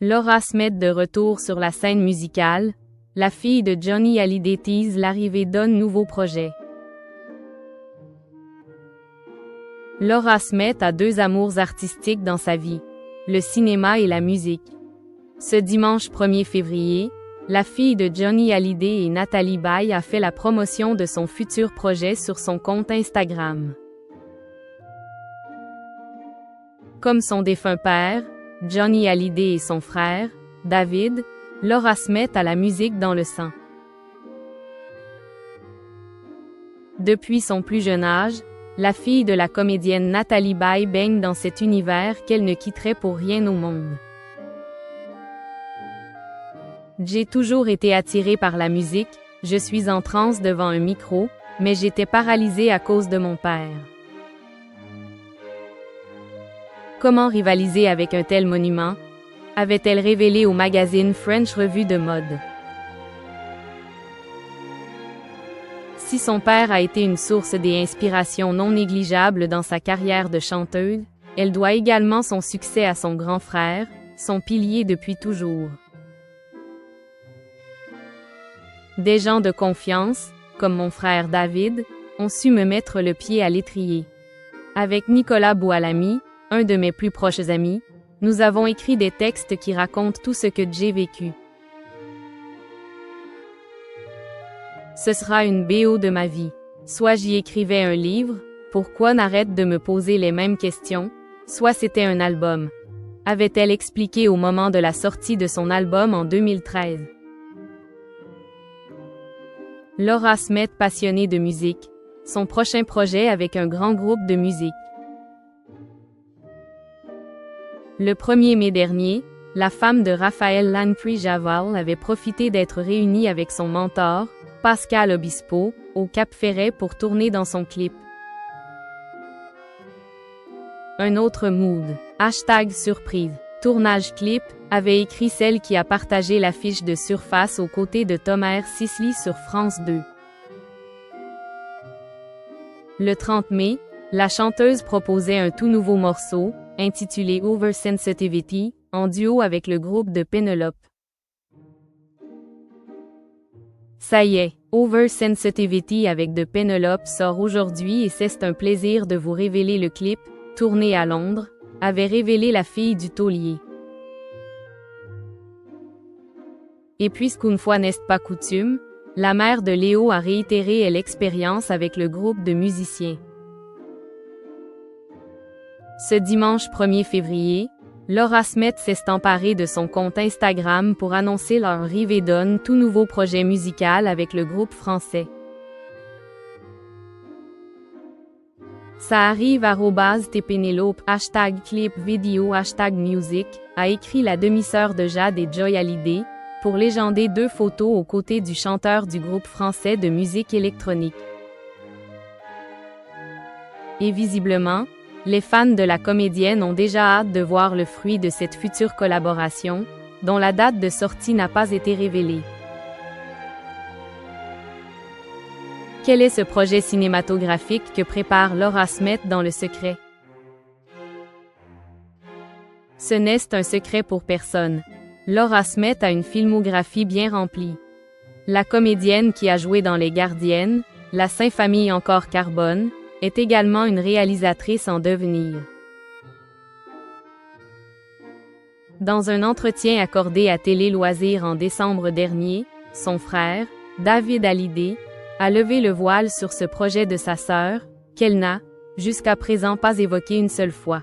Laura Smith de retour sur la scène musicale, la fille de Johnny Hallyday tease l'arrivée d'un nouveau projet. Laura Smith a deux amours artistiques dans sa vie, le cinéma et la musique. Ce dimanche 1er février, la fille de Johnny Hallyday et Natalie Baye a fait la promotion de son futur projet sur son compte Instagram. Comme son défunt père, Johnny Hallyday et son frère, David, Laura Smith a la musique dans le sang. Depuis son plus jeune âge, la fille de la comédienne Natalie Baye baigne dans cet univers qu'elle ne quitterait pour rien au monde. J'ai toujours été attirée par la musique, je suis en transe devant un micro, mais j'étais paralysée à cause de mon père. Comment rivaliser avec un tel monument? Avait-elle révélé au magazine French Revue de mode. Si son père a été une source d'inspiration non négligeable dans sa carrière de chanteuse, elle doit également son succès à son grand frère, son pilier depuis toujours. Des gens de confiance, comme mon frère David, ont su me mettre le pied à l'étrier. Avec Nicolas Boualami, un de mes plus proches amis, nous avons écrit des textes qui racontent tout ce que j'ai vécu. Ce sera une BO de ma vie. Soit j'y écrivais un livre, pourquoi n'arrête de me poser les mêmes questions, soit c'était un album. Avait-elle expliqué au moment de la sortie de son album en 2013. Laura Smith passionnée de musique, son prochain projet avec un grand groupe de musique. Le 1er mai dernier, la femme de Raphaël Landry Javal avait profité d'être réunie avec son mentor, Pascal Obispo, au Cap-Ferret pour tourner dans son clip. Un autre mood, #surprise, tournage clip, avait écrit celle qui a partagé l'affiche de Surface aux côtés de Thomas Sisley sur France 2. Le 30 mai, la chanteuse proposait un tout nouveau morceau, intitulé Oversensitivity, en duo avec le groupe de Penelope. Ça y est, Oversensitivity avec de Penelope sort aujourd'hui et c'est un plaisir de vous révéler le clip, tourné à Londres, avait révélé la fille du taulier. Et puisqu'une fois n'est pas coutume, la mère de Léo a réitéré l'expérience avec le groupe de musiciens. Ce dimanche 1er février, Laura Smith s'est emparée de son compte Instagram pour annoncer leur arrivée d'un tout nouveau projet musical avec le groupe français. Ça arrive @tpenelope #clip vidéo #music, a écrit la demi-sœur de Jade et Joy Hallyday, pour légender deux photos aux côtés du chanteur du groupe français de musique électronique. Et visiblement, les fans de la comédienne ont déjà hâte de voir le fruit de cette future collaboration, dont la date de sortie n'a pas été révélée. Quel est ce projet cinématographique que prépare Laura Smith dans le secret? Ce n'est un secret pour personne. Laura Smith a une filmographie bien remplie. La comédienne qui a joué dans Les Gardiennes, La Sainte-Famille encore Carbone, est également une réalisatrice en devenir. Dans un entretien accordé à Télé Loisirs en décembre dernier, son frère, David Hallyday, a levé le voile sur ce projet de sa sœur, qu'elle n'a, jusqu'à présent pas évoqué une seule fois.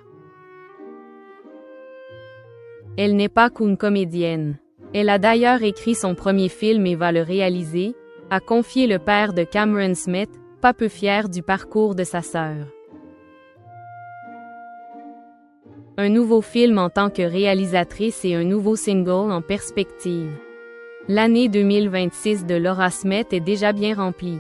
Elle n'est pas qu'une comédienne. Elle a d'ailleurs écrit son premier film et va le réaliser, a confié le père de Cameron Smith, pas peu fier du parcours de sa sœur. Un nouveau film en tant que réalisatrice et un nouveau single en perspective. L'année 2026 de Laura Smith est déjà bien remplie.